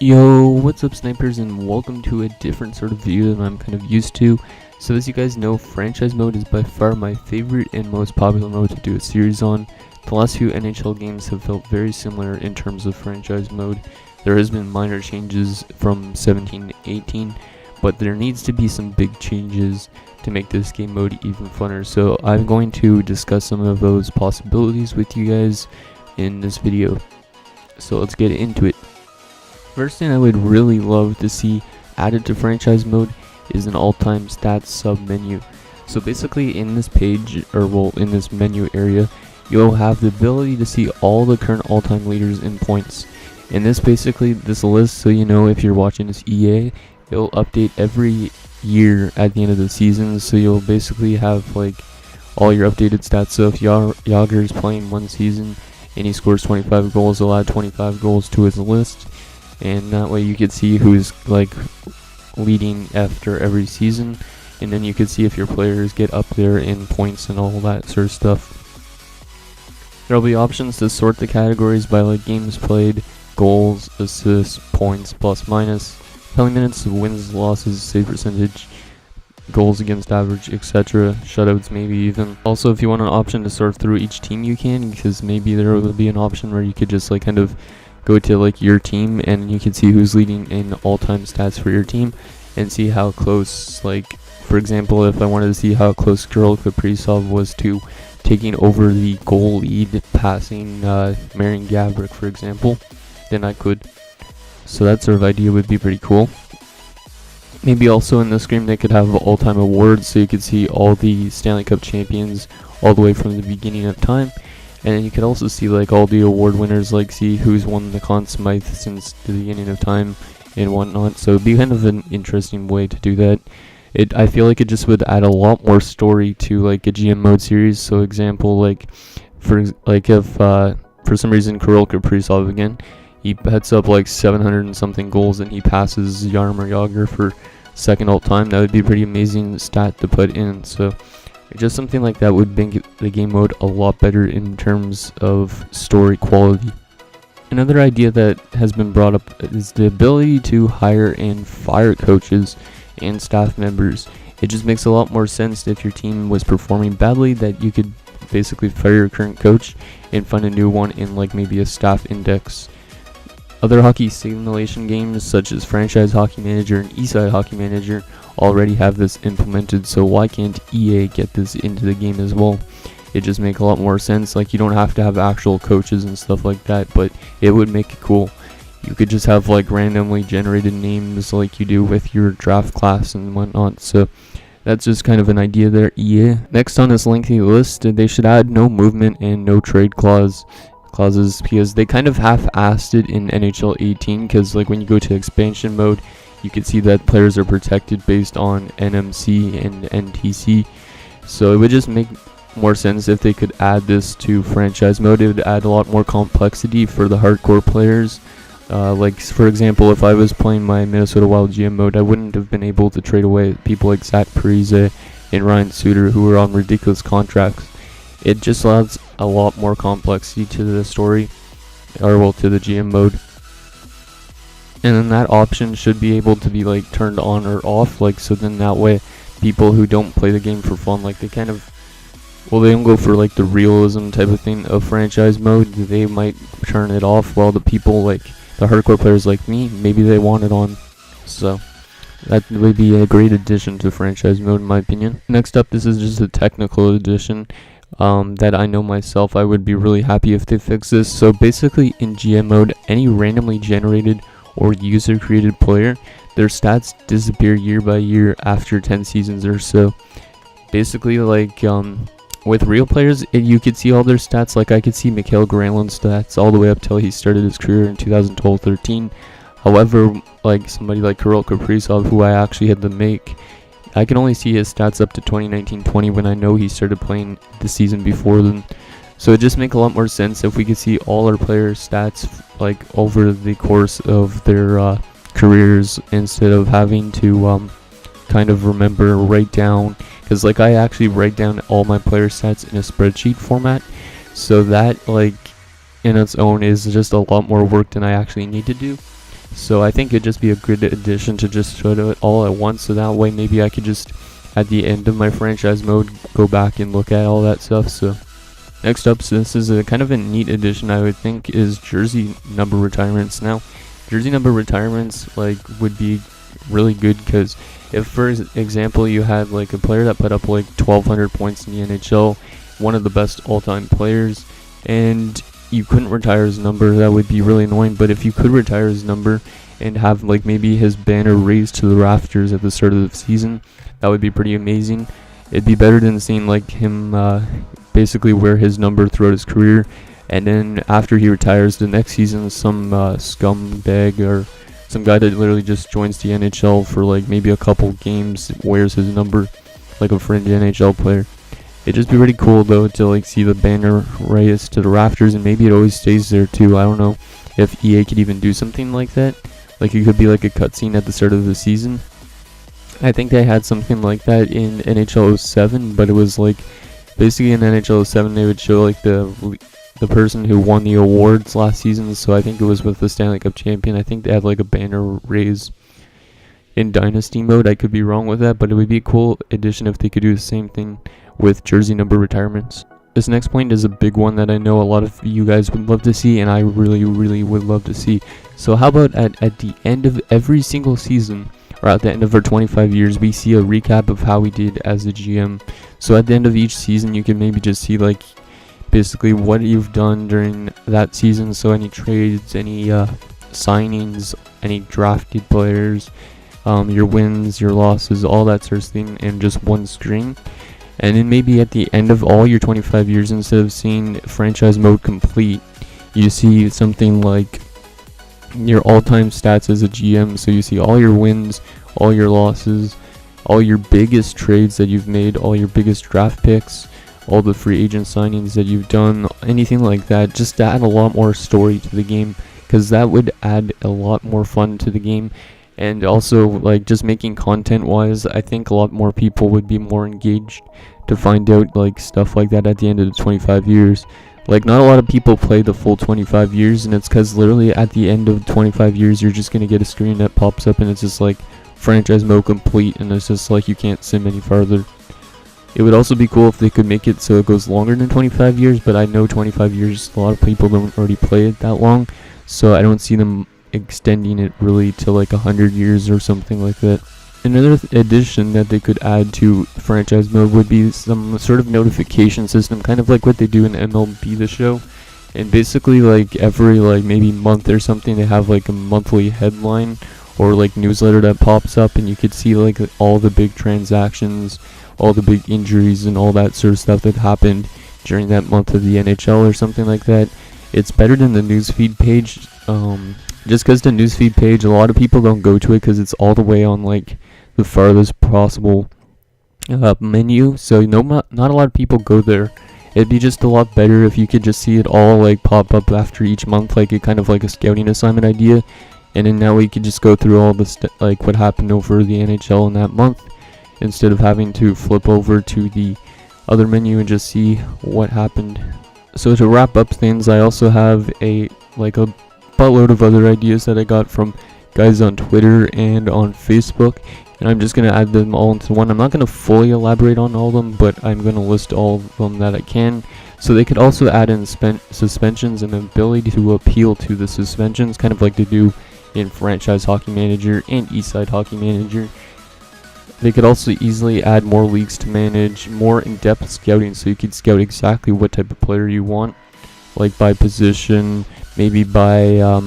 Yo, what's up snipers, and welcome to a different sort of video than I'm kind of used to. So as you guys know, franchise mode is by far my favorite and most popular mode to do a series on. The last few NHL games have felt very similar in terms of franchise mode. There has been minor changes from 17 to 18, but there needs to be some big changes to make this game mode even funner. So I'm going to discuss some of those possibilities with you guys in this video. So let's get into it. First thing I would really love to see added to franchise mode is an all-time stats sub-menu. So basically in this page, in this menu area, you'll have the ability to see all the current all-time leaders in points. And this list, so you know if you're watching this EA, it'll update every year at the end of the season. So you'll basically have like all your updated stats. So if Yager is playing one season and he scores 25 goals, they'll add 25 goals to his list. And that way you could see who's like leading after every season, and then you could see if your players get up there in points and all that sort of stuff. There'll be options to sort the categories by like games played, goals, assists, points, plus minus, penalty minutes, wins, losses, save percentage, goals against average, etc., shutouts maybe even. Also, if you want an option to sort through each team, you can, because maybe there will be an option where you could just like kind of go to like your team and you can see who's leading in all-time stats for your team and see how close, like for example, if I wanted to see how close Kirill Kaprizov was to taking over the goal lead, passing Marian Gaborik for example, then I could. So that sort of idea would be pretty cool. Maybe also in the screen they could have all-time awards, so you could see all the Stanley Cup champions all the way from the beginning of time. And then you could also see like all the award winners, like see who's won the Conn Smythe since the beginning of time and whatnot. So it'd be kind of an interesting way to do that. I feel like it just would add a lot more story to like a GM mode series. So example, like if for some reason Kirill Kaprizov again, he puts up like 700 and something goals and he passes Jaromir Jagr for second all time, that would be a pretty amazing stat to put in. So just something like that would make the game mode a lot better in terms of story quality. Another idea that has been brought up is the ability to hire and fire coaches and staff members. It just makes a lot more sense if your team was performing badly that you could basically fire your current coach and find a new one in like maybe a staff index. Other hockey simulation games such as Franchise Hockey Manager and Eastside Hockey Manager already have this implemented, so why can't EA get this into the game as well? It just makes a lot more sense. Like, you don't have to have actual coaches and stuff like that, but it would make it cool. You could just have like randomly generated names like you do with your draft class and whatnot. So that's just kind of an idea there, EA. Next on this lengthy list, they should add no movement and no trade clauses, because they kind of half-assed it in NHL 18, because like when you go to expansion mode, you can see that players are protected based on NMC and NTC. So it would just make more sense if they could add this to franchise mode. It would add a lot more complexity for the hardcore players. Like for example, if I was playing my Minnesota Wild GM mode, I wouldn't have been able to trade away people like Zach Parise and Ryan Suter, who were on ridiculous contracts. It just adds a lot more complexity to the story, or to the GM mode. And then that option should be able to be like turned on or off, like so then that way people who don't play the game for fun, like they don't go for like the realism type of thing of franchise mode, they might turn it off, while the people like the hardcore players like me, maybe they want it on. So that would be a great addition to franchise mode in my opinion. Next up, this is just a technical addition that I know myself I would be really happy if they fix this. So basically in GM mode, any randomly generated or user created player, their stats disappear year by year after 10 seasons or so. Basically like with real players, you could see all their stats. Like I could see Mikhail Granlund's stats all the way up till he started his career in 2012-13. However, like somebody like Kirill Kaprizov, who I actually had to make, I can only see his stats up to 2019-20 when I know he started playing the season before then. So it just makes a lot more sense if we could see all our players' stats like over the course of their careers, instead of having to kind of write down, because like I actually write down all my player stats in a spreadsheet format, so that like in its own is just a lot more work than I actually need to do. So I think it'd just be a good addition to just show it all at once, so that way maybe I could just at the end of my franchise mode go back and look at all that stuff. So next up, so this is a kind of a neat addition I would think, is jersey number retirements. Now jersey number retirements like would be really good, because if for example you had like a player that put up like 1200 points in the NHL, one of the best all-time players, and you couldn't retire his number, that would be really annoying. But if you could retire his number and have like maybe his banner raised to the rafters at the start of the season, that would be pretty amazing. It'd be better than seeing like him basically wear his number throughout his career, and then after he retires the next season, some scumbag or some guy that literally just joins the NHL for like maybe a couple games wears his number like a fringe NHL player. It'd just be really cool though to like see the banner raised to the rafters, and maybe it always stays there too. I don't know if EA could even do something like that. Like it could be like a cutscene at the start of the season. I think they had something like that in NHL 07, but it was like basically in NHL 07 they would show like the person who won the awards last season. So I think it was with the Stanley Cup champion. I think they had like a banner raised in Dynasty mode. I could be wrong with that, but it would be a cool addition if they could do the same thing with jersey number retirements. This next point is a big one that I know a lot of you guys would love to see, and I really would love to see. So how about at the end of every single season, or at the end of our 25 years, we see a recap of how we did as a GM. So at the end of each season, you can maybe just see like basically what you've done during that season. So any trades, any signings, any drafted players, your wins, your losses, all that sort of thing in just one screen. And then maybe at the end of all your 25 years, instead of seeing franchise mode complete, you see something like your all-time stats as a GM. So you see all your wins, all your losses, all your biggest trades that you've made, all your biggest draft picks, all the free agent signings that you've done, anything like that, just to add a lot more story to the game, because that would add a lot more fun to the game. And also, like, just making content wise, I think a lot more people would be more engaged to find out like stuff like that at the end of the 25 years. Like, not a lot of people play the full 25 years, and it's because literally at the end of 25 years you're just gonna get a screen that pops up and it's just like franchise mode complete, and it's just like you can't sim any farther. It would also be cool if they could make it so it goes longer than 25 years, but I know 25 years, a lot of people don't already play it that long, so I don't see them extending it really to like 100 years or something like that. Another addition that they could add to franchise mode would be some sort of notification system, kind of like what they do in MLB The Show. And basically like every like maybe month or something, they have like a monthly headline or like newsletter that pops up, and you could see like all the big transactions, all the big injuries, and all that sort of stuff that happened during that month of the NHL or something like that. It's better than the newsfeed page, just because the newsfeed page, a lot of people don't go to it because it's all the way on like the farthest possible menu, so not a lot of people go there. It'd be just a lot better if you could just see it all like pop up after each month, like a kind of like a scouting assignment idea, and then now we could just go through all the like what happened over the NHL in that month, instead of having to flip over to the other menu and just see what happened. So to wrap up things, I also have a buttload of other ideas that I got from guys on Twitter and on Facebook, and I'm just going to add them all into one. I'm not going to fully elaborate on all of them, but I'm going to list all of them that I can. So they could also add in suspensions and the ability to appeal to the suspensions, kind of like they do in Franchise Hockey Manager and Eastside Hockey Manager. They could also easily add more leagues to manage, more in-depth scouting, so you could scout exactly what type of player you want, like by position, maybe by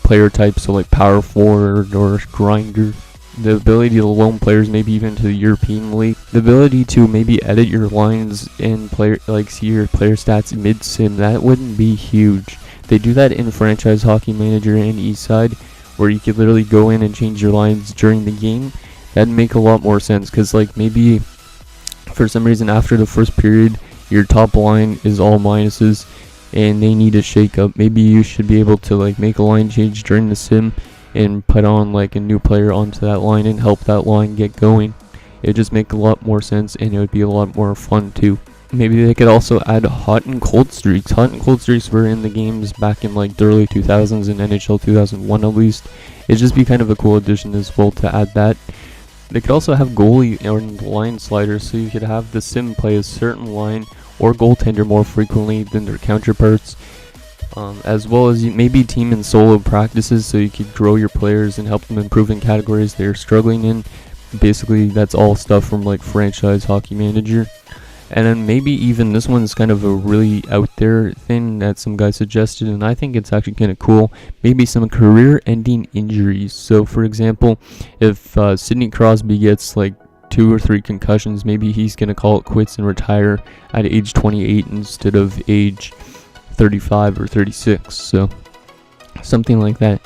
player type, so like power forward or grinder. The ability to loan players maybe even to the European League. The ability to maybe edit your lines and see your player stats mid-sim, that wouldn't be huge. They do that in Franchise Hockey Manager and Eastside, where you could literally go in and change your lines during the game. That'd make a lot more sense, because like maybe for some reason after the first period your top line is all minuses and they need a shake up. Maybe you should be able to like make a line change during the sim and put on like a new player onto that line and help that line get going. It would just make a lot more sense, and it would be a lot more fun too. maybe they could also add hot and cold streaks. Hot and cold streaks were in the games back in like the early 2000s, in NHL 2001 at least. It'd just be kind of a cool addition as well to add that. They could also have goalie or line sliders, so you could have the sim play a certain line or goaltender more frequently than their counterparts, as well as maybe team and solo practices, so you could grow your players and help them improve in categories they're struggling in. Basically, that's all stuff from like Franchise Hockey Manager. And then maybe even this one's kind of a really out there thing that some guy suggested, and I think it's actually kind of cool. Maybe some career-ending injuries. So, for example, if Sidney Crosby gets like 2 or 3 concussions, maybe he's gonna call it quits and retire at age 28 instead of age 35 or 36. So, something like that.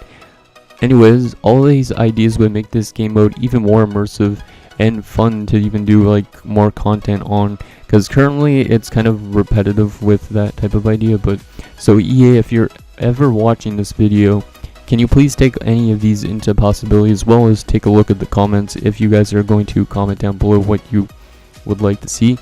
Anyways, all these ideas would make this game mode even more immersive and fun to even do like more content on, because currently it's kind of repetitive with that type of idea. But so EA, if you're ever watching this video, can you please take any of these into possibility, as well as take a look at the comments if you guys are going to comment down below what you would like to see,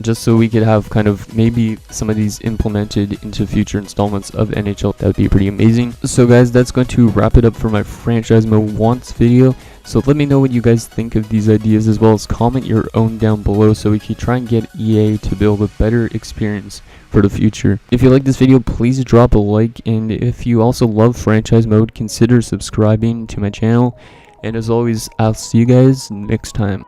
just so we could have kind of maybe some of these implemented into future installments of NHL. That would be pretty amazing. So guys, that's going to wrap it up for my franchise mode wants video. So let me know what you guys think of these ideas, as well as comment your own down below, so we can try and get EA to build a better experience for the future. If you like this video, please drop a like, and if you also love franchise mode, consider subscribing to my channel. And as always, I'll see you guys next time.